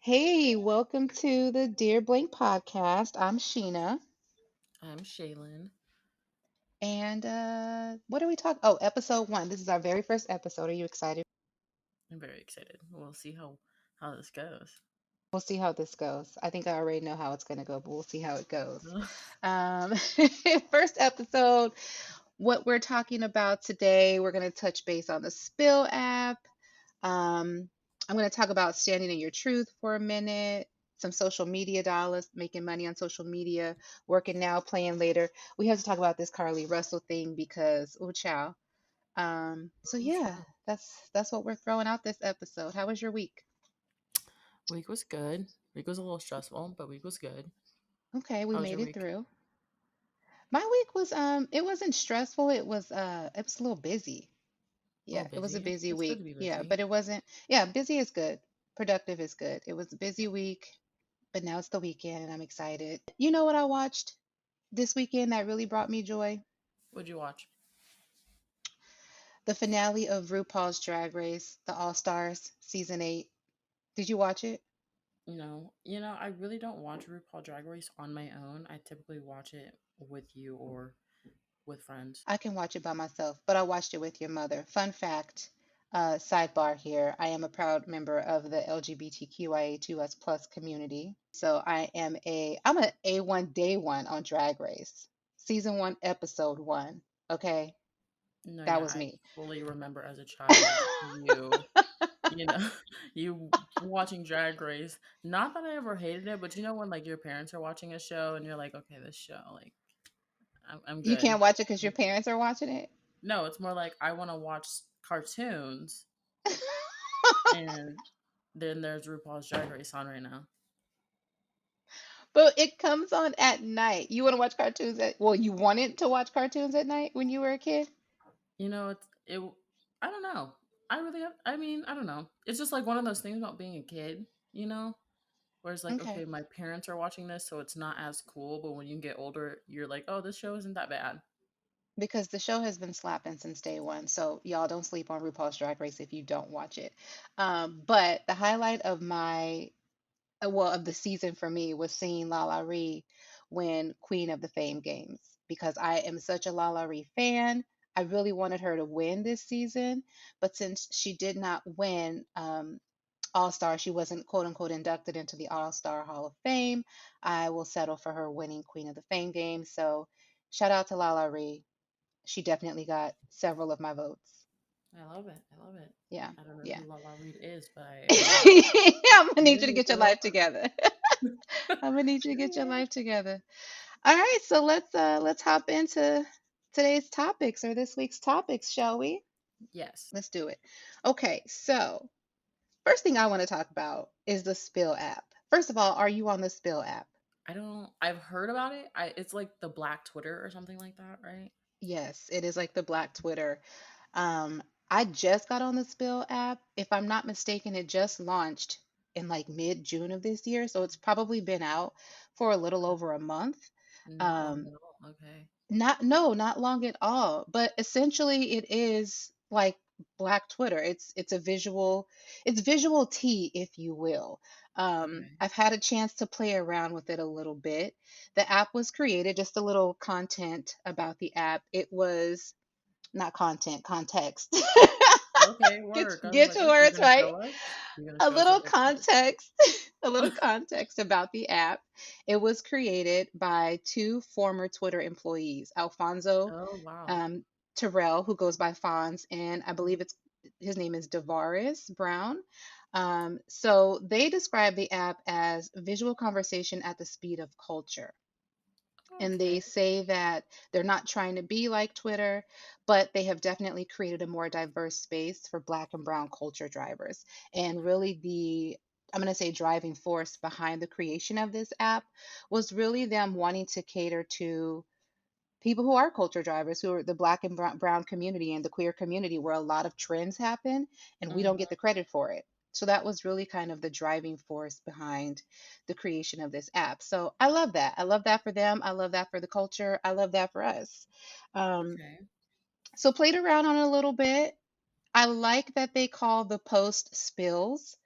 Hey, welcome to the Dear Blank podcast. I'm Sheena. I'm Shalyn. And what are we talking? Oh, episode one. This is our very first episode. Are you excited? I'm very excited. We'll see how this goes. We'll see how this goes. I think I already know how it's going to go, but we'll see how it goes. Um, First episode, what we're talking about today, we're going to touch base on the Spill app. Um, I'm going to talk about standing in your truth for a minute, some social media dollars, making money on social media, working now, playing later. We have to talk about this Carlee Russell thing because, oh, chow. So Oh, yeah, child. that's what we're throwing out this episode. How was your week? Week was good. Week was a little stressful, but week was good. Okay, we How was made your it week? through. My week was it wasn't stressful. It was a little busy. A little Yeah, it was a busy. busy It's good week. to be Yeah, busy. but it wasn't, yeah, busy is good. Productive is good. It was a busy week, but now it's the weekend and I'm excited. You know what I watched this weekend that really brought me joy? What'd you watch? The finale of RuPaul's Drag Race, The All Stars, season 8. Did you watch it? No, I really don't watch RuPaul Drag Race on my own. I typically watch it with you or with friends. I can watch it by myself, but I watched it with your mother. Fun fact, sidebar here, I am a proud member of the LGBTQIA2S plus community. So I'm an A1 day one on Drag Race. Season 1, episode 1. Okay, No, that yeah, was I me. fully remember as a child you, you know, you watching Drag Race. Not that I ever hated it, but when like your parents are watching a show and you're like, okay, this show, like I'm You good. can't watch it because your parents are watching it? No, it's more like I want to watch cartoons, and then there's RuPaul's Drag Race on right now. But it comes on at night. You want to watch well, you wanted to watch cartoons at night when you were a kid? It's it. I don't know. I mean, I don't know. It's just like one of those things about being a kid, you know, where it's like, Okay. okay, my parents are watching this, so it's not as cool. But when you get older, you're like, oh, this show isn't that bad. Because the show has been slapping since day one. So y'all don't sleep on RuPaul's Drag Race if you don't watch it. But the highlight of of the season for me was seeing Lala Ree win Queen of the Fame Games because I am such a Lala Ree fan. I really wanted her to win this season, but since she did not win All Star, she wasn't quote unquote inducted into the All Star Hall of Fame. I will settle for her winning Queen of the Fame Games. So shout out to Lala Ree. She definitely got several of my votes. I love it. I love it. Yeah, I don't know yeah. who Lala Reed is, but I'm gonna I'm need you with to you, get your girl. life together. I'm gonna need you to get your life together. All right, so let's hop into today's topics or this week's topics, shall we? Yes. Let's do it. Okay, so first thing I want to talk about is the Spill app. First of all, are you on the Spill app? I don't. I've heard about it. It's like the Black Twitter or something like that, right? Yes, it is like the Black Twitter. Um, I just got on the Spill app. If I'm not mistaken, it just launched in like mid-June of this year, so it's probably been out for a little over a month. Not long Um, at all. Okay. not no, not long at all, but essentially it is like Black Twitter. It's visual tea, if you will. Okay. I've had a chance to play around with it a little bit. The app was created, just a little content about the app. It was not content, context. Okay. Get Work. I was get like, your oh, you're words gonna right. show us. You're gonna A show us little what looks like. context, a little context about the app. It was created by two former Twitter employees, Alfonso Oh wow. um, Terrell, who goes by Fonz, and I believe Mhm. it's his name is Davaris Brown. So they describe the app as visual conversation at the speed of culture. And Okay. they say that they're not trying to be like Twitter, but they have definitely created a more diverse space for Black and Brown culture drivers. And really, I'm going to say, driving force behind the creation of this app was really them wanting to cater to people who are culture drivers, who are the Black and Brown community and the queer community, where a lot of trends happen and we don't get Hmm. the credit for it. So that was really kind of the driving force behind the creation of this app. So I love that. I love that for them. I love that for the culture. I love that for us. Um, Okay. so played around on it a little bit. I like that they call the post spills,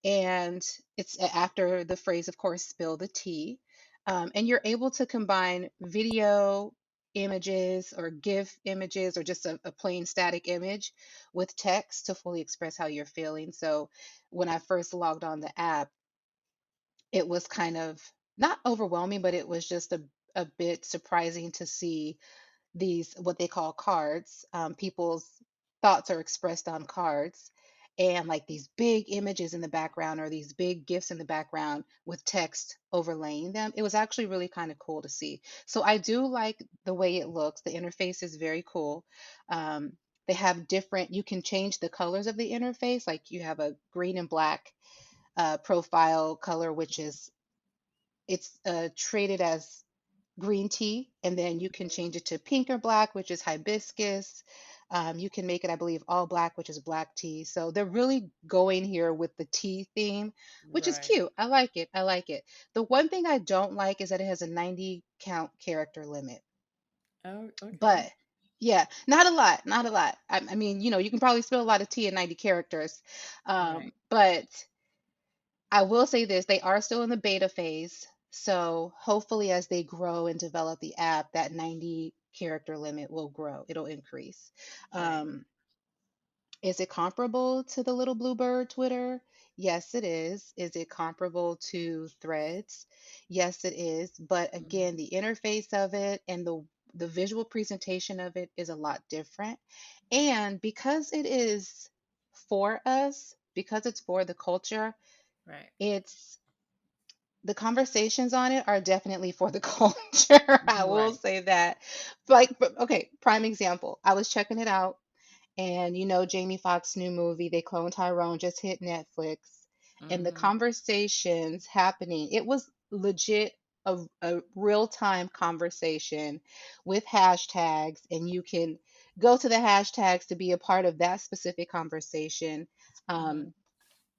and it's after the phrase, of course, spill the tea. And you're able to combine video images or GIF images or just a plain static image with text to fully express how you're feeling. So when I first logged on the app, it was kind of not overwhelming, but it was just a bit surprising to see these what they call cards. People's thoughts are expressed on cards, and like these big images in the background or these big gifs in the background with text overlaying them. It was actually really kind of cool to see. So I do like the way it looks. The interface is very cool. Um, they have different, you can change the colors of the interface. Like you have a green and black profile color, which is it's traded as green tea, and then you can change it to pink or black, which is hibiscus. You can make it, I believe, all black, which is black tea. So they're really going here with the tea theme, which is Right. cute. I like it. I like it. The one thing I don't like is that it has a 90 count character limit. Oh, okay. But yeah, not a lot, not a lot. I mean, you can probably spill a lot of tea in 90 characters. Right. But I will say this, they are still in the beta phase. So hopefully as they grow and develop the app, that 90 character limit will grow. It'll increase. Right. Um, is it comparable to the little bluebird Twitter? Yes, it is. Is it comparable to Threads? Yes, it is. But Mm-hmm. again, the interface of it and the visual presentation of it is a lot different. And because it is for us, because it's for the culture, Right. it's the conversations on it are definitely for the culture. I will Right. say that. Like, okay, prime example. I was checking it out, and Jamie Foxx's new movie, They Clone Tyrone, just hit Netflix, and the Mm-hmm. conversations happening, it was legit a real-time conversation with hashtags, and you can go to the hashtags to be a part of that specific conversation. Mm-hmm. Um,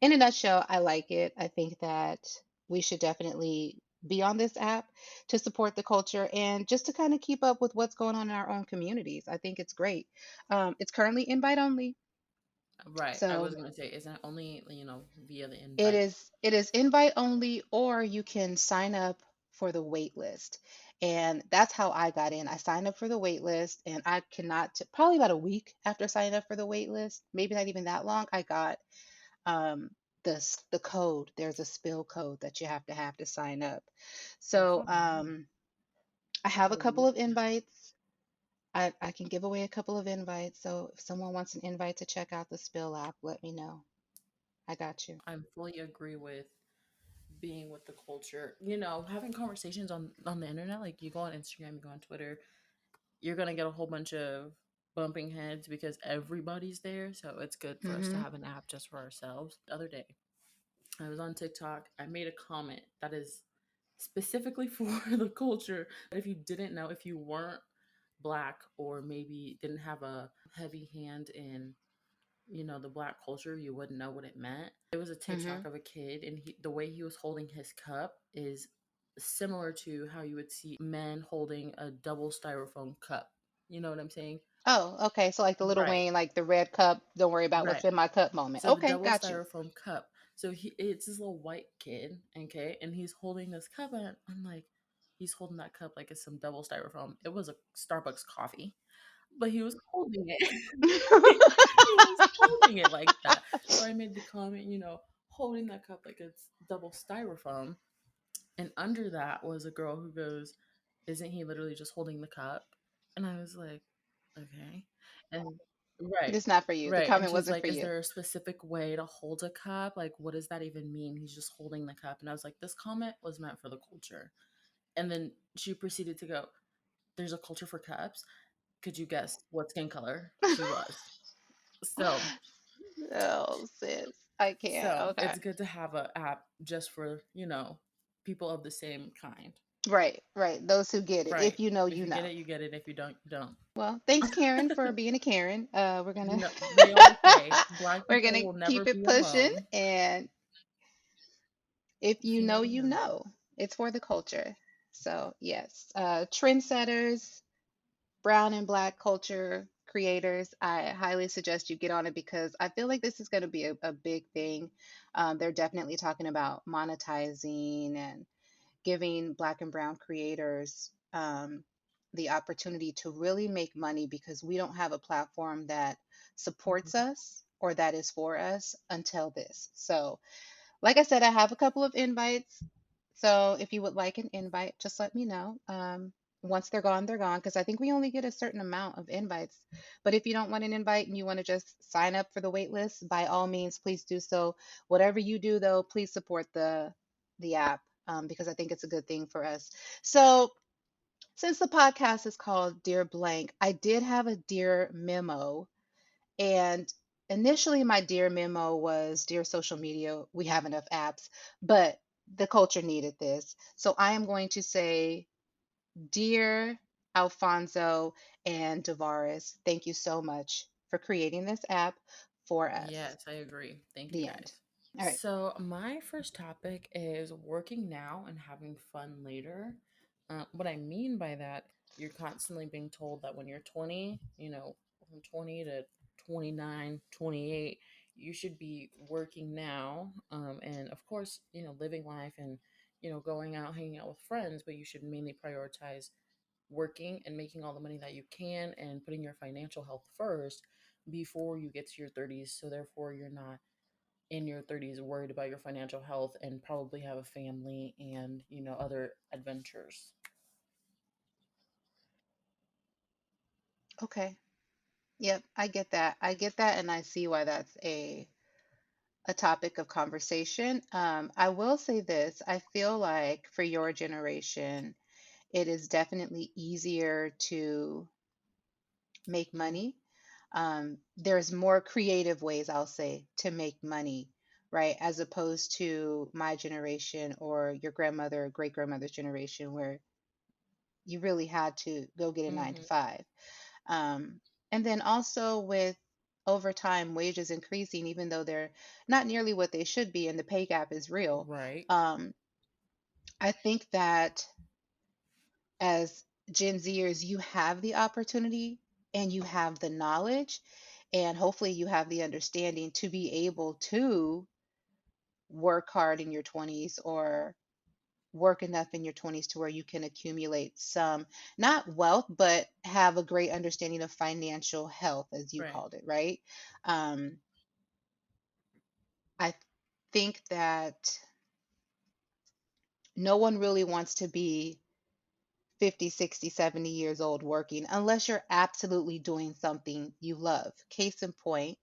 in a nutshell, I like it. I think that we should definitely be on this app to support the culture and just to kind of keep up with what's going on in our own communities. I think it's great. It's currently invite only. Right. I So was gonna say, is that only, via the it invite? is invite only, or you can sign up for the wait list. And that's how I got in. I signed up for the wait list, and I cannot, probably about a week after signing up for the wait list, maybe not even that long, I got um, the code. There's a spill code that you have to sign up. Oh, So fun. I have a A couple week. of invites. I can give away a couple of invites. So if someone wants an invite to check out the spill app, let me know. I got you. I'm fully agree with being with the culture. Having conversations on the internet, like you go on Instagram, you go on Twitter, you're gonna get a whole bunch of bumping heads because everybody's there. So it's good for us to Hmm. have an app just for ourselves. The other day, I was on TikTok. I made a comment that is specifically for the culture. If you didn't know, if you weren't black or maybe didn't have a heavy hand in the black culture, you wouldn't know what it meant. It was a Hmm. TikTok of a kid, and the way he was holding his cup is similar to how you would see men holding a double styrofoam cup. You know what I'm saying? Oh, okay. So like the Little Right, Wayne, like the red cup, don't worry about what's right. in my cup moment. So the Okay, double got you. styrofoam cup. So it's this little white kid, okay, and he's holding this cup, and I'm like, he's holding that cup like it's some double styrofoam. It was a Starbucks coffee, but he was holding it. He was holding it like that. So I made the comment, holding that cup like it's double styrofoam. And under that was a girl who goes, "Isn't he literally just holding the cup?" And I was like, "Okay." And right, It's not for you. The right. And comment she's wasn't like, for "Is you. there a specific way to hold a cup? Like, what does that even mean? He's just holding the cup." And I was like, "This comment was meant for the culture." And then she proceeded to go, "There's a culture for cups. Could you guess what skin color she was?" So Oh, sis. I can't. So Okay. it's good to have a app just for, people of the same kind. Right, right. Those who get it. Right. If you know, If you you get know. it, you get it. If you don't, you don't. Well, thanks, Karen, for being a Karen. We're gonna We all say Black we're people gonna will never keep it be pushing, alone. and if If you you know, know, you you know. know. It's for the culture. So yes, trendsetters, brown and black culture creators, I highly suggest you get on it because I feel like this is going to be a big thing. They're definitely talking about monetizing and giving Black and Brown creators the opportunity to really make money because we don't have a platform that supports Mhm. us or that is for us until this. So, like I said, I have a couple of invites. So if you would like an invite, just let me know. Once they're gone, because I think we only get a certain amount of invites. But if you don't want an invite and you want to just sign up for the wait list, by all means, please do so. Whatever you do, though, please support the app because I think it's a good thing for us. So since the podcast is called Dear Blank, I did have a dear memo and initially, my dear memo was Dear social media, we have enough apps, but the culture needed this. So I am going to say, Dear Alfonso and Tavares, thank you so much for creating this app for us. Yes, I agree. Thank you The end. guys. All right. So, my first topic is working now and having fun later. What I mean by that, you're constantly being told that when you're 20, from 20 to 29, 28, you should be working now. And of course, living life and, going out, hanging out with friends, but you should mainly prioritize working and making all the money that you can and putting your financial health first before you get to your 30s. So, therefore, you're not in your 30s worried about your financial health and probably have a family and, other adventures. Okay. Yep, I get that. I get that, and I see why that's a topic of conversation. I will say this. I feel like for your generation, it is definitely easier to make Mhm. money. There's more creative ways, I'll say, to make money, right? As opposed to my generation or your grandmother or great grandmother's generation, where you really had to go get a nine to Mhm. five. Um, and then also with over time, wages increasing, even though they're not nearly what they should be, and the pay gap is real. Right. Um, I think that as Gen Zers, you have the opportunity and you have the knowledge, and hopefully you have the understanding to be able to work hard in your 20s or work enough in your 20s to where you can accumulate some, not wealth, but have a great understanding of financial health, as you Right. called it, right? Um, I think that no one really wants to be 50, 60, 70 years old working unless you're absolutely doing something you love. Case in point,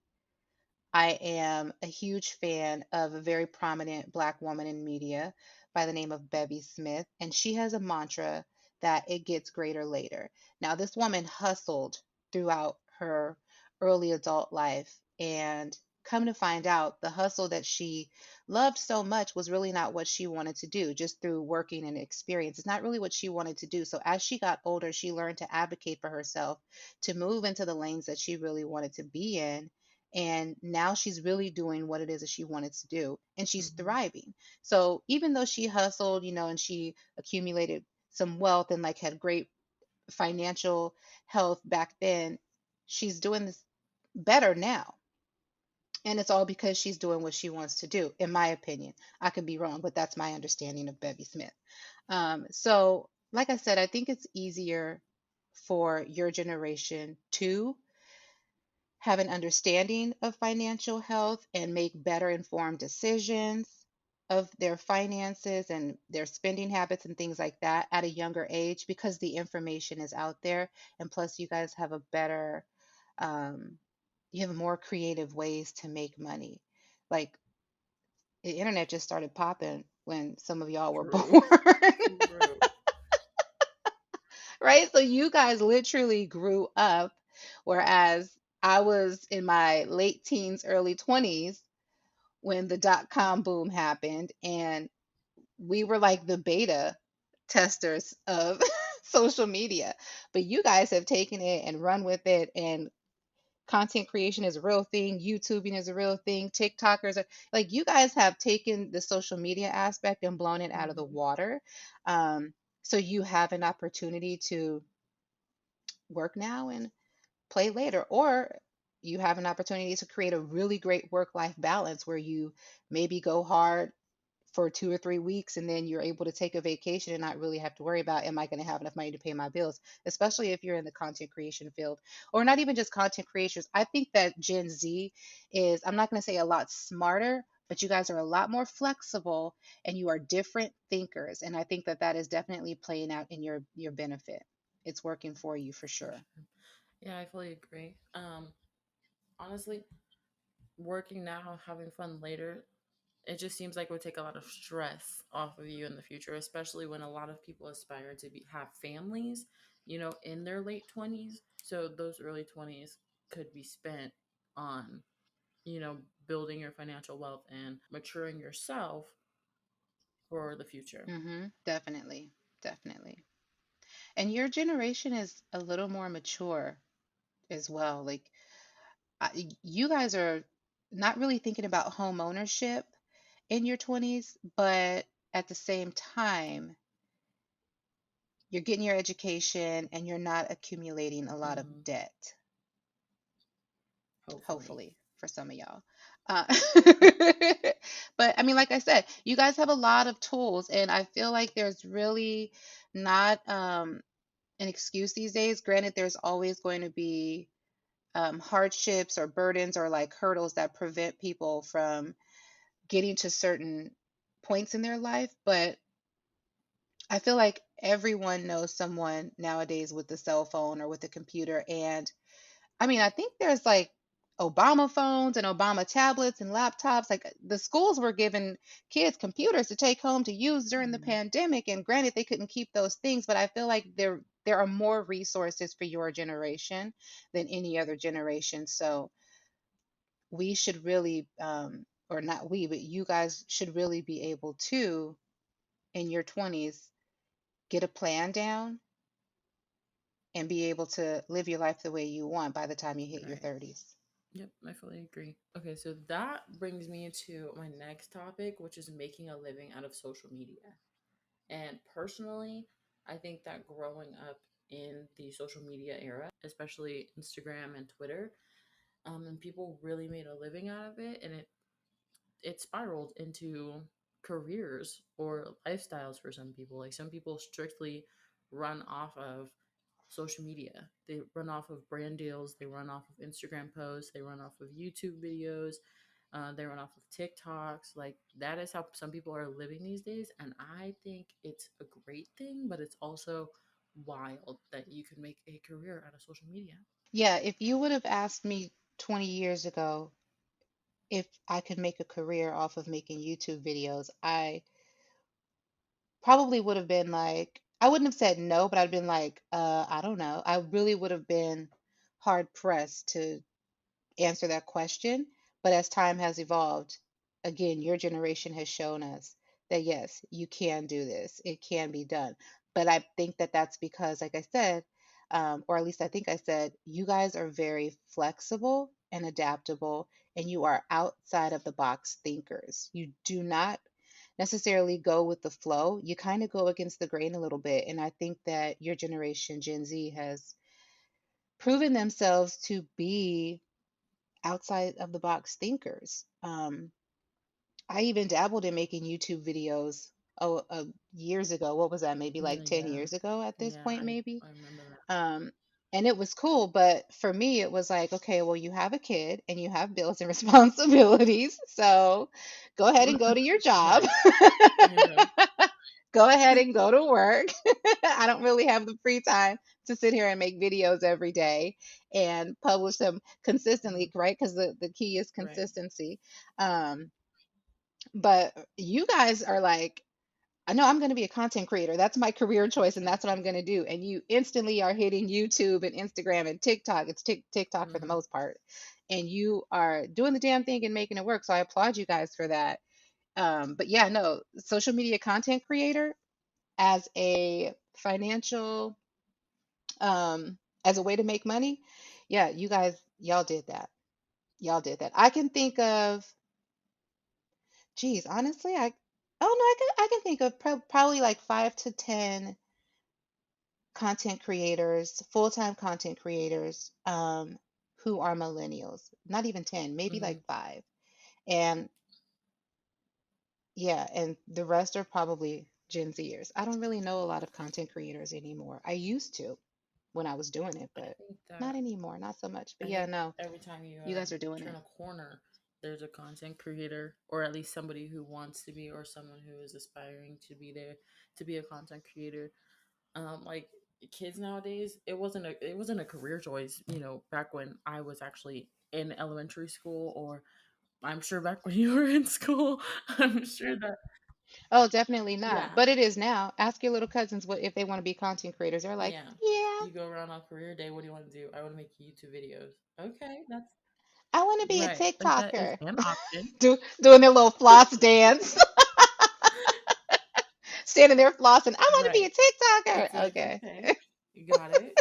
I am a huge fan of a very prominent Black woman in media by the name of Bevy Smith, and she has a mantra that it gets greater later. Now, this woman hustled throughout her early adult life, and come to find out, the hustle that she loved so much was really not what she wanted to do, just through working and experience. It's not really what she wanted to do. So, as she got older, she learned to advocate for herself, to move into the lanes that she really wanted to be in, and now she's really doing what it is that she wanted to do and she's Mhm. thriving. So even though she hustled, and she accumulated some wealth and like had great financial health back then, she's doing this better now. And it's all because she's doing what she wants to do, in my opinion. I could be wrong, but that's my understanding of Bevy Smith. So like I said, I think it's easier for your generation to have an understanding of financial health and make better informed decisions of their finances and their spending habits and things like that at a younger age because the information is out there. And plus, you guys have a better, um, you have more creative ways to make money. Like the internet just started popping when some of y'all were born. True. True. Right? So you guys literally grew up, whereas I was in my late teens, early 20s when the dot com boom happened, and we were like the beta testers of social media. But you guys have taken it and run with it, and content creation is a real thing, YouTubing is a real thing, TikTokers are like, you guys have taken the social media aspect and blown it out of the Mhm. water. Um, so you have an opportunity to work now and play later. Or you have an opportunity to create a really great work-life balance where you maybe go hard for 2 or 3 weeks and then you're able to take a vacation and not really have to worry about, am I going to have enough money to pay my bills, especially if you're in the content creation field, or not even just content creators. I think that Gen Z is, I'm not going to say a lot smarter, but you guys are a lot more flexible and you are different thinkers, and I think that that is definitely playing out in your benefit. It's working for you for For sure. sure. Yeah, I fully agree. Honestly, working now, having fun later, it just seems like it would take a lot of stress off of you in the future, especially when a lot of people aspire to have families, in their late 20s. So those early 20s could be spent on, you know, building your financial wealth and maturing yourself for the future. Definitely, definitely. And your generation is a little more mature as well. Like, you guys are not really thinking about home ownership in your 20s, but at the same time, you're getting your education and you're not accumulating a lot of Hmm. debt, Hopefully. hopefully, for some of y'all. Uh, but I mean, like I said, you guys have a lot of tools, and I feel like there's really not an excuse these days. Granted, there's always going to be hardships or burdens or like hurdles that prevent people from getting to certain points in their life, but I feel like everyone knows someone nowadays with a cell phone or with a computer. And I mean, I think there's like Obama phones and Obama tablets and laptops. Like, the schools were giving kids computers to take home to use during the Hmm. pandemic. And granted, they couldn't keep those things, but I feel like there are more resources for your generation than any other generation. So we should really, or not we, but you guys should really be able to, in your 20s, get a plan down and be able to live your life the way you want by the time you hit your Right. 30s. Yep, I fully agree. Okay, so that brings me to my next topic, which is making a living out of social media. And personally, I think that growing up in the social media era, especially Instagram and Twitter, and people really made a living out of it, and it spiraled into careers or lifestyles for some people. Like some people strictly run off of social media. They run off of brand deals, they run off of Instagram posts, they run off of YouTube videos, they run off of TikToks. Like that is how some people are living these days. And I think it's a great thing, but it's also wild that you can make a career out of social media. Yeah, if you would have asked me 20 years ago if I could make a career off of making YouTube videos, I probably would have been like, I wouldn't have said no, but I'd been like, I don't know. I really would have been hard pressed to answer that question. But as time has evolved, again, your generation has shown us that yes, you can do this. It can be done. But I think that that's because, like I said, or at least I think I said, you guys are very flexible and adaptable, and you are outside of the box thinkers. You do not necessarily go with the flow. You kind of go against the grain a little bit. And I think that your generation, Gen Z, has proven themselves to be outside of the box thinkers. I even dabbled in making YouTube videos years ago. What was that? Maybe like 10 Yeah. years ago at this Yeah, point, maybe. I remember that. Um, and it was cool, but for me, it was like, okay, well, you have a kid and you have bills and responsibilities. So go ahead and go to your job. Right. You know. Go ahead and go to work. I don't really have the free time to sit here and make videos every day and publish them Mhm. consistently, right? Because the key is Right. consistency. Um, but you guys are like, I know I'm going to be a content creator. That's my career choice, and that's what I'm Exactly. going to do. And you instantly are hitting YouTube and Instagram and TikTok. It's TikTok for the Hmm. most part. And you are doing the damn thing and making it work. So I applaud you guys for that. But yeah, no, social media content creator as a financial, as a way to make money. Yeah, you guys, y'all did that. Y'all did that. I can think of, geez, honestly, oh no, I can think of probably like 5 to 10 content creators, full-time content creators, who are millennials. Not even 10, maybe Hmm. like 5. And yeah, and the rest are probably Gen Zers. I don't really know a lot of content creators anymore. I used to when I was doing it, I but think not that anymore, not so much. But I yeah, think no, every time you you guys are doing turn it. a corner, there's a content creator, or at least somebody who wants to be, or someone who is aspiring to be there to be a content creator. Like kids nowadays, it wasn't a career choice. Back when I was actually in elementary school, or I'm sure back when you were in school, I'm sure that Oh, definitely not. yeah, But it is now. Ask your little cousins what if they want to be content creators. They're like, yeah. yeah, You go around on career day. What do you want to do? I want to make YouTube videos. Okay, that's I want to be a right. Like that is TikToker. an option. Doing their little floss dance, standing there flossing. I want to be Right. a It's TikToker. like, Okay. okay, you got it.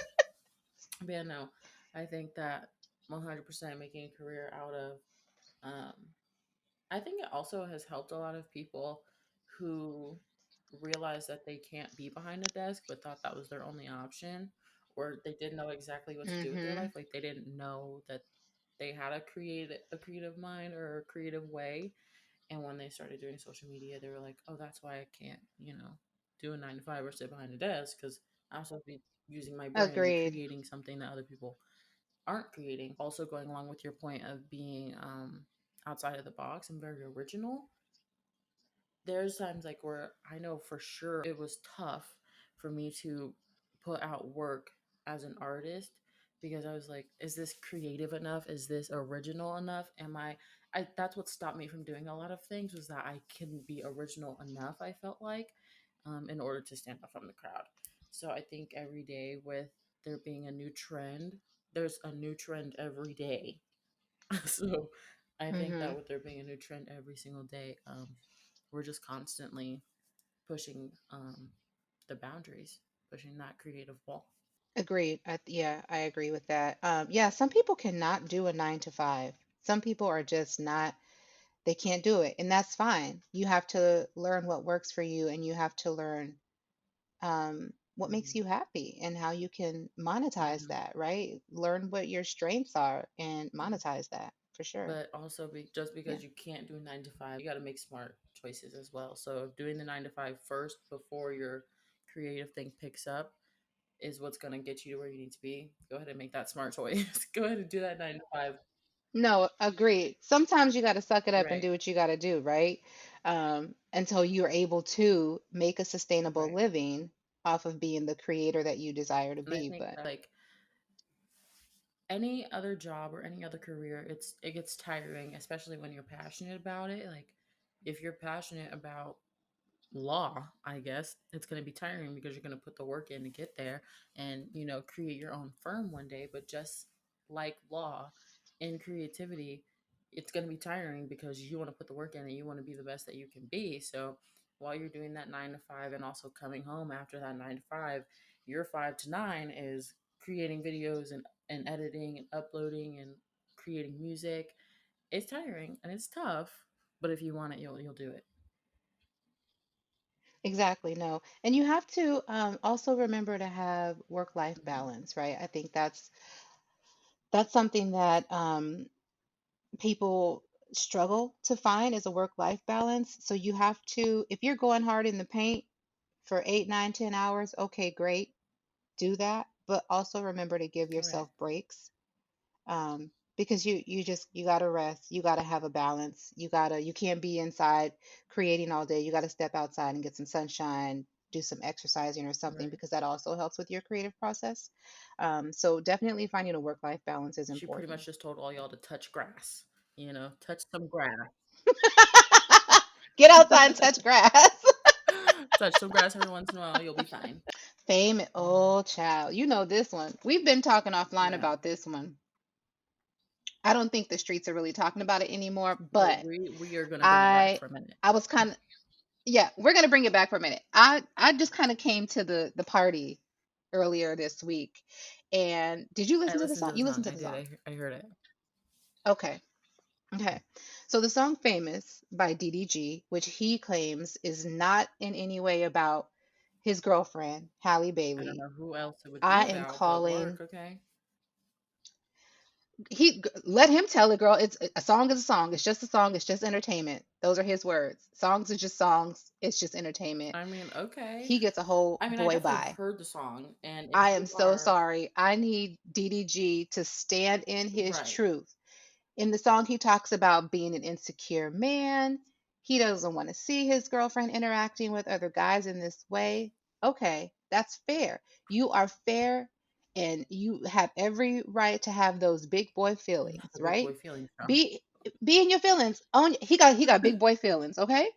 But yeah, no, I think that 100% making a career out of, um, I think it also has helped a lot of people who realize that they can't be behind a desk, but thought that was their only option, or they didn't know exactly what to do with their Mm-hmm. life. Like they didn't know that they had a creative mind or a creative way. And when they started doing social media, they were like, oh, that's why I can't, do a 9 to 5 or sit behind a desk, because I'm supposed to be using my brain and Agreed. creating something that other people aren't creating. Also, going along with your point of being outside of the box and very original, there's times like where I know for sure it was tough for me to put out work as an artist, because I was like, is this creative enough? Is this original enough? I that's what stopped me from doing a lot of things, was that I couldn't be original enough, I felt like, in order to stand out from the crowd. So I think every day, with there being a new trend, there's a new trend every day. So I think Mm-hmm. that with there being a new trend every single day, we're just constantly pushing the boundaries, pushing that creative wall. Agreed. Yeah, I agree with that. Yeah, some people cannot do a 9 to 5. Some people are just not, they can't do it, and that's fine. You have to learn what works for you, and you have to learn what makes Hmm. you happy and how you can I monetize know. that, right? Learn what your strengths are and Yeah. monetize that for sure. But also, just Yeah. because you can't do 9 to 5, you got to make smart choices as well. So doing the 9 to 5 first before your creative thing picks up is what's going to get you to where you need to be. Go ahead and make that smart choice. Go ahead and do that 9 to 5. No, agreed. Sometimes you got to suck it up and Right. do what you got to do, right? Until you're able to make a sustainable Right. living off of being the creator that you desire to And I be. think But that, like, any other job or any other career, it gets tiring, especially when you're passionate about it. Like, if you're passionate about law, I guess it's going to be tiring, because you're going to put the work in to get there and, create your own firm one day. But just like law and creativity, it's going to be tiring, because you want to put the work in and you want to be the best that you can be. So while you're doing that 9 to 5 and also coming home after that 9 to 5, your 5 to 9 is creating videos and editing and uploading and creating music. It's tiring and it's tough, but if you want it, you'll do it. exactly, no. And you have to also remember to have work-life Mhm. balance, right? I think that's something that people struggle to find is a work-life balance. So you have to, if you're going hard in the paint for 8, 9, 10 hours, okay, great, do that. But also remember to give Right. yourself breaks, because you gotta rest. You gotta have a balance. You can't be inside creating all day. You gotta step outside and get some sunshine, do some exercising or something, Right. because that also helps with your creative process. So definitely finding a work-life balance is She pretty important. much just told all y'all to touch grass. Touch some grass. Get outside and touch grass. Touch some grass every once in a while, you'll be fine. Fame, oh child, you know this one. We've been talking offline Yeah. about this one. I don't think the streets are really talking about it anymore, But but we are gonna bring it back I for a minute. I was kind of, yeah, we're gonna bring it back for a minute. I just kind of came to the party earlier this week, and did you I listen to the listened song? to the You song. listened to I the did. song. I heard it. Okay. Okay. So the song Famous by DDG, which he claims is not in any way about his girlfriend, Halle I don't Bailey. know who else it would be I am about, but calling work, okay? he let him tell it, girl. It's a song is a song. It's just a song. It's just entertainment. Those are his words. Songs are just songs. It's just entertainment. I mean, okay. He gets a whole I mean, I boy definitely bye. heard the song, and if I am you so are sorry. I need DDG to stand in his right, truth. In the song, he talks about being an insecure man. He doesn't want to see his girlfriend interacting with other guys in this way. Okay, that's fair. You are fair and you have every right to have those big boy feelings, not the big right? boy feelings, though. Be be in your feelings. Own he got big boy feelings, okay?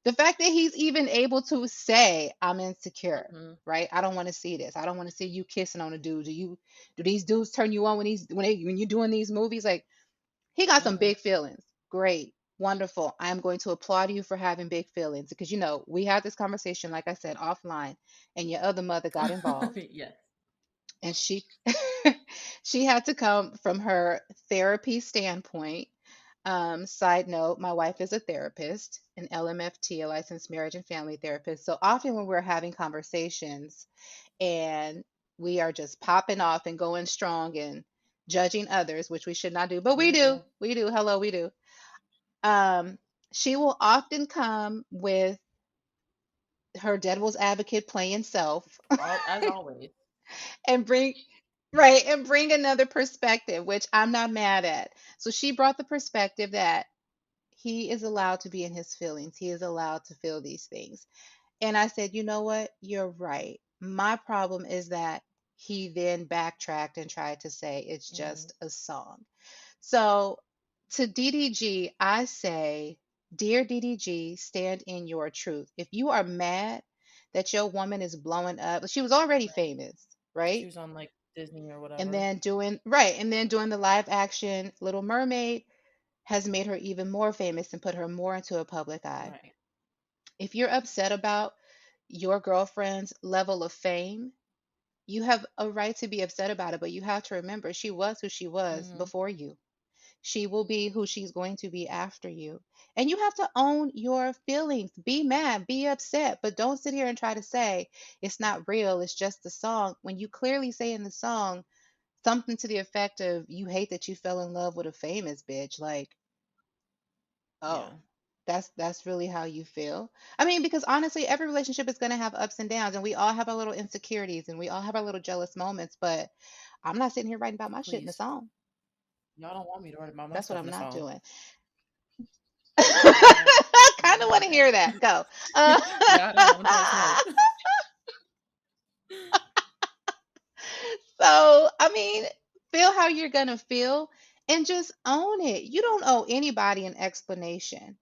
The fact that he's even able to say I'm insecure, Hmm. right? I don't want to see this. I don't want to see you kissing on a dude. Do these dudes turn you on when you're doing these movies? Like he got some Hmm. big feelings. Great. Wonderful. I am going to applaud you for having big feelings because we had this conversation, like I said, offline, and your other mother got involved. Yes. And she she had to come from her therapy standpoint. Side note, my wife is a therapist, an LMFT, a licensed marriage and family therapist. So often when we're having conversations and we are just popping off and going strong and judging others, which we should not do, but we do. Mm-mm. We do. Hello, we do. Um, she will often come with her devil's advocate playing self All as always. and bring right and bring another perspective, which I'm not mad at. So she brought the perspective that he is allowed to be in his feelings. He is allowed to feel these things. And I said, you know what? You're right. My problem is that he then backtracked and tried to say it's Hmm. just a song. So to DDG, I say, dear DDG, stand in your truth. If you are mad that your woman is blowing up, she was already Right. famous, She right? was on like Disney or And whatever. then doing the live action Little Mermaid has made her even more famous and put her more into a public eye. Right. If you're upset about your girlfriend's level of fame, you have a right to be upset about it, but you have to remember she was who she was Hmm. before you. She will be who she's going to be after you. And you have to own your feelings. Be mad, be upset, but don't sit here and try to say it's not real, it's just a song when you clearly say in the song something to the effect of you hate that you fell in love with a famous bitch. Like, Yeah. oh, that's really how you feel. I mean, because honestly, every relationship is going to have ups and downs, and we all have our little insecurities and we all have our little jealous moments, but I'm not sitting here writing about my shit in a Please. song. Y'all don't want me to write about my That's what stuff in I'm a not song. doing. Y'all don't I want kind to of hear want to hear that. Go. Uh, that. Y'all don't want that smoke. so, I mean, feel how you're going to feel and just own it. You don't owe anybody an explanation.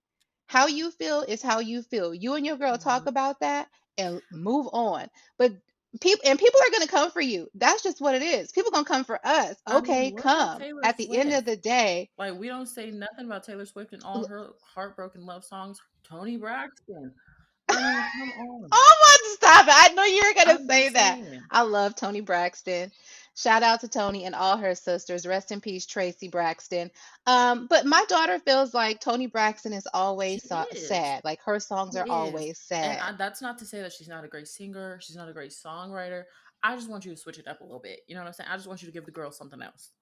How you feel is how you feel. You and your girl talk Hmm. about that and move on. But people are going to come for you. That's just what it is. People going to come for us. I mean, Okay, what about come. Taylor At the end of Swift? the day, Like, we don't say nothing about Taylor Swift and all her heartbroken love songs. Tony Braxton. I mean, come on. oh my, stop it. I knew you were going to I'm say just that. saying. I love Tony Braxton. Shout out to Tony and all her sisters. Rest in peace, Tracy Braxton. But my daughter feels like Tony Braxton is She always is. sad. Like her songs She are is. always And sad. that's not to say that she's not a great singer. She's not a great songwriter. I just want you to switch it up a little bit. You know what I'm saying? I just want you to give the girl something else.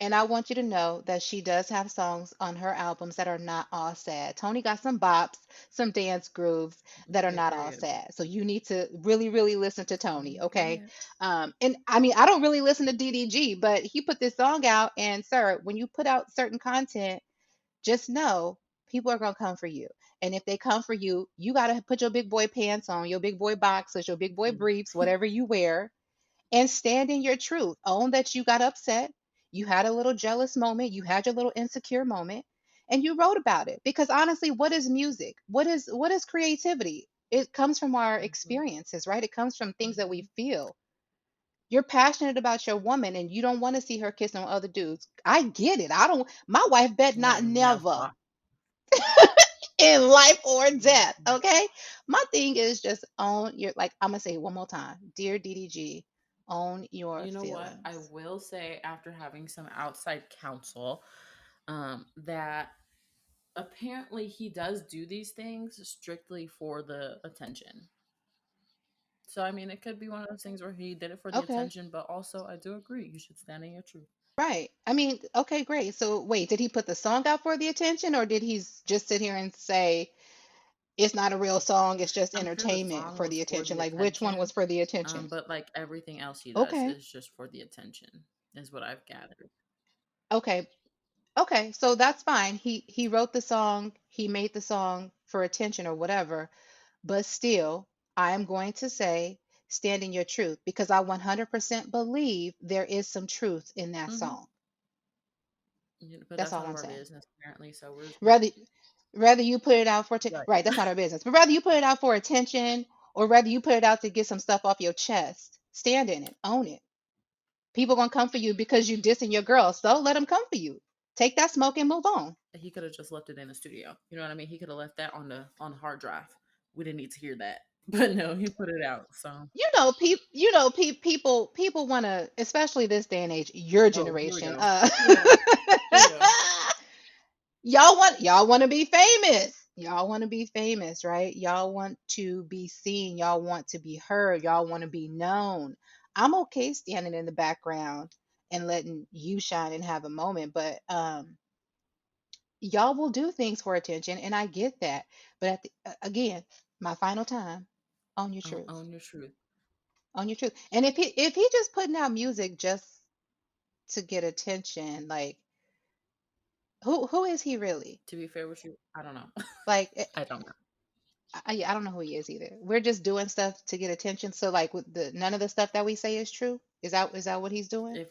And I want you to know that she does have songs on her albums that are not all sad. Tony got some bops, some dance grooves that are Okay, not all period. sad. So you need to really, really listen to Tony, okay? Okay. And I mean, I don't really listen to DDG, but he put this song out, and sir, when you put out certain content, just know people are gonna come for you. And if they come for you, you gotta put your big boy pants on, your big boy boxers, your big boy Mm. briefs, whatever you wear, and stand in your truth. Own that you got upset. You had a little jealous moment. You had your little insecure moment, and you wrote about it. Because honestly, what is music? What is creativity? It comes from our Mhm. experiences, right? It comes from things that we Mhm. feel. You're passionate about your woman and you don't want to see her kissing on other dudes. I get it. I don't my wife bet not Like never never. in life or death. Mhm. Okay. My thing is just own your, like, I'm gonna say it one more time. Dear DDG, own your You know what? I feelings. will say after having some outside counsel, that apparently he does do these things strictly for the attention. So I mean, it could be one of those things where he did it for the Okay. attention, but also I do agree you should stand in your truth. Right. I mean, okay, great. So wait, did he put the song out for the attention, or did he just sit here and say it's not a real song, it's just I'm sure the entertainment song for was the for attention? the Like which one was attention, for the attention? but like everything else he does Okay. is just for the attention, is what I've gathered. Okay. Okay. So that's fine. He wrote the song, he made the song for attention or whatever, but still, I am going to say stand in your truth because I 100% believe there is some truth in that Hmm. song. But That's that's all none of I'm our saying. business apparently. So we're just gonna Rather rather you put it out for right. right, that's not our business. But rather you put it out for attention or rather you put it out to get some stuff off your chest. Stand in it. Own it. People gonna come for you because you dissing your girl. So let them come for you. Take that smoke and move on. He could have just left it in the studio. You know what I mean? He could have left that on the hard drive. We didn't need to hear that, but no, he put it out. So People want to, especially this day and age, your oh, here we generation. go. Here we go. Here we go. Y'all want to be famous. Y'all want to be famous, right? Y'all want to be seen. Y'all want to be heard. Y'all want to be known. I'm okay standing in the background and letting you shine and have a moment, but y'all will do things for attention, and I get that. But again, my final time, own your truth. Own your truth. Own your truth. And if he just putting out music just to get attention, like who is he really? To be fair with you, I don't know. Like I don't know. I don't know who he is either. We're just doing stuff to get attention. So like with the none of the stuff that we say is true. Is that what he's doing? If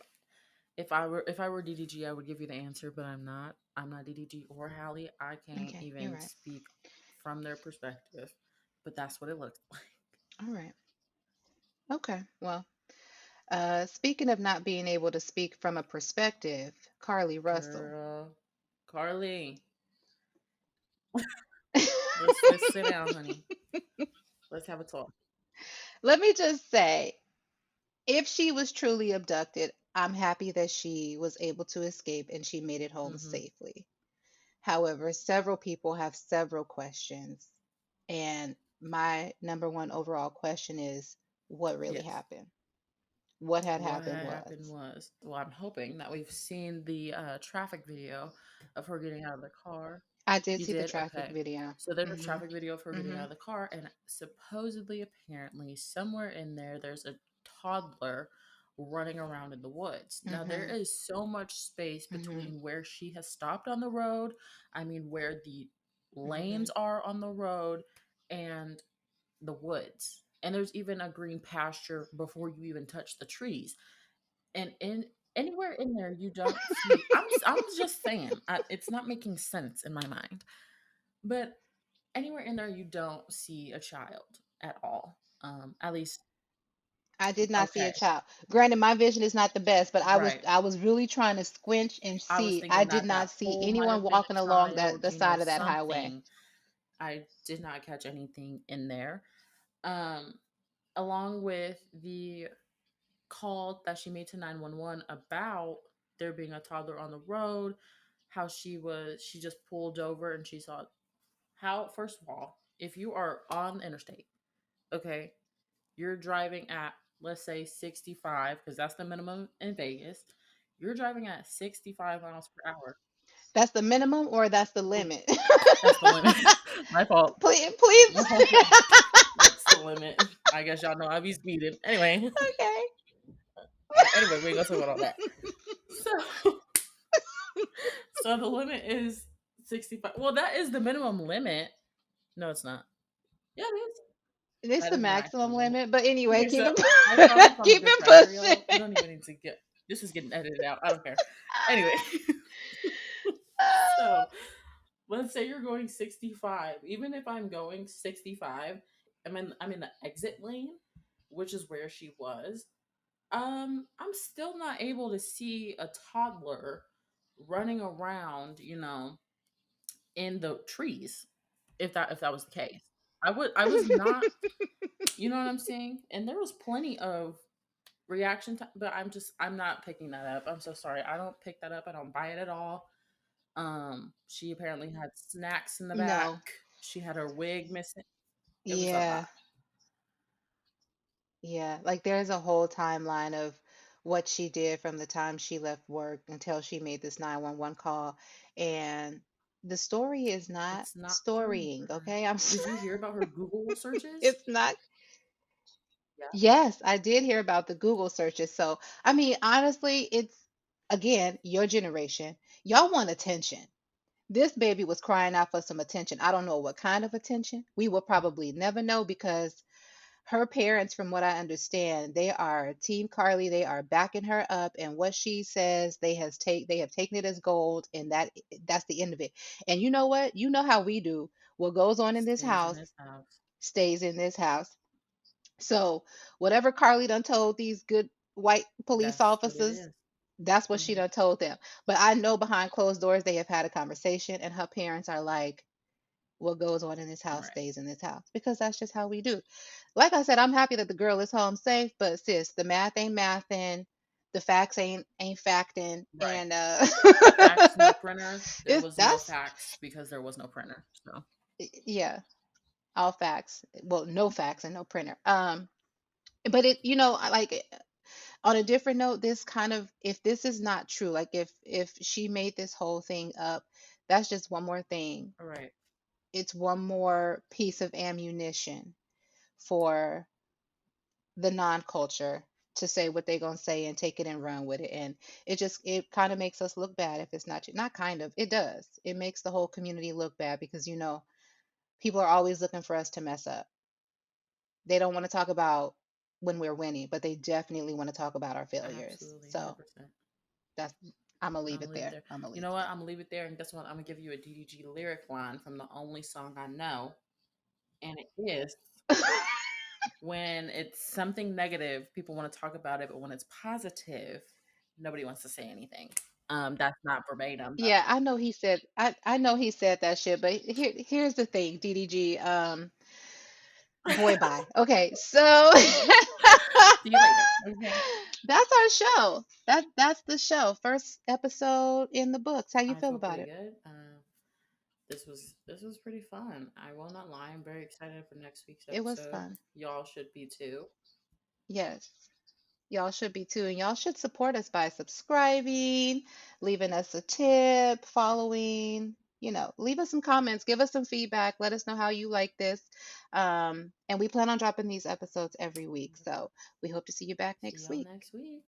if I were DDG, I would give you the answer, but I'm not. I'm not DDG or Hallie. I can't Okay, you're even right. speak from their perspective, but that's what it looks like. All right. Okay. Well, speaking of not being able to speak from a perspective, Carlee Russell. Girl, Carlee, let's sit down, honey. Let's have a talk. Let me just say, if she was truly abducted, I'm happy that she was able to escape and she made it home Hmm. safely. However, several people have several questions, and my number one overall question is what really Yes. happened? What had What happened had was. happened was, well, I'm hoping that we've seen the traffic video of her getting out of the car. I did You see the did? traffic Okay. video. So there's a Mhm. traffic video of her getting out Mhm. of the car, and supposedly, apparently, somewhere in there, there's a toddler running around in the woods. Now, there Mhm. is so much space Mhm. between where she has stopped on the road, I mean, where the lanes Mhm. are on the road, and the woods. And there's even a green pasture before you even touch the trees. And in anywhere in there you don't see, I'm just saying, it's not making sense in my mind. But anywhere in there you don't see a child at all. At least I did not see okay. a child. Granted, my vision is not the best, but I was Right. I was really trying to squinch and I was see. I thinking did that not that see pole might anyone have been walking a along the child, side of that highway. something. I did not catch anything in there. Um, Along with the call that she made to 911 about there being a toddler on the road, how she just pulled over and she saw how, first of all, if you are on the interstate, okay, you're driving at, let's say, 65, because that's the minimum in Vegas. You're driving at 65 miles per hour. That's the minimum or that's the Oh, limit? that's the limit. My fault. Please, My please. fault. That's the limit. I guess y'all know I be speeding. Anyway, Okay. anyway, we ain't gonna talk about all that. So, so the limit is 65. Well, that is the minimum limit. No, it's not. Yeah, it is. It's That the is the maximum maximum limit. limit, but anyway, Okay, keep so it I promise I'm a keep good it driver, y'all. We pushing. don't even need to get this is getting edited out. I don't care. Anyway, so let's say you're going 65. Even if I'm going 65, I'm in the exit lane, which is where she was. I'm still not able to see a toddler running around, in the trees. If that was the case, I was not. You know what I'm saying? And there was plenty of reaction time, but I'm not picking that up. I'm so sorry. I don't pick that up. I don't buy it at all. She apparently had snacks in the back. No. She had her wig missing. It was a lot. Yeah. Yeah, like there's a whole timeline of what she did from the time she left work until she made this 911 call. And the story is not It's not through storying, her. okay? I'm Did you sorry. hear about her Google searches? It's not. Yeah. Yes, I did hear about the Google searches. So, I mean, honestly, it's again, your generation. Y'all want attention. This baby was crying out for some attention. I don't know what kind of attention. We will probably never know because her parents, from what I understand, they are Team Carlee. They are backing her up, and what she says, they have taken it as gold, and that's the end of it. And you know what? You know how we do. What goes on in this Stays in house his house. stays in this house. So whatever Carlee done told these good white police That's what it officers, is. that's what she Hmm. done told them. But I know behind closed doors they have had a conversation, and her parents are like, what goes on in this house Right. stays in this house because that's just how we do. Like I said, I'm happy that the girl is home safe, but sis, the math ain't mathin', the facts ain't factin', Right. and Facts, no printer. There it's was no that's facts because there was no printer. So yeah, all facts. Well, no facts and no printer. But it, like on a different note, this kind of, if this is not true, like if she made this whole thing up, that's just one more thing. all right. It's one more piece of ammunition for the non-culture to say what they're going to say and take it and run with it. And it kind of makes us look bad if it's not true. Not kind of, it does. It makes the whole community look bad because people are always looking for us to mess up. They don't want to talk about when we're winning, but they definitely want to talk about our failures. Absolutely, So 100%. that's I'm gonna leave I'm it gonna leave it there. there. I'm gonna You leave know it what? there. I'm gonna leave it there, and guess what? I'm gonna give you a DDG lyric line from the only song I know, and it is when it's something negative, people want to talk about it, but when it's positive, nobody wants to say anything. That's not verbatim. Yeah, I know he said that shit, but here's the thing, DDG. Boy, bye. Okay, so See you later. Okay. that's our show. That's the show. First episode in the books. How you I feel feel about pretty it? good. This was pretty fun. I will not lie. I'm very excited for next week's It was episode. fun. Y'all should be too. Yes. Y'all should be too. And y'all should support us by subscribing, leaving us a tip, following, leave us some comments, give us some feedback, let us know how you like this. And we plan on dropping these episodes every week. So we hope to see you back See next y'all week. next week.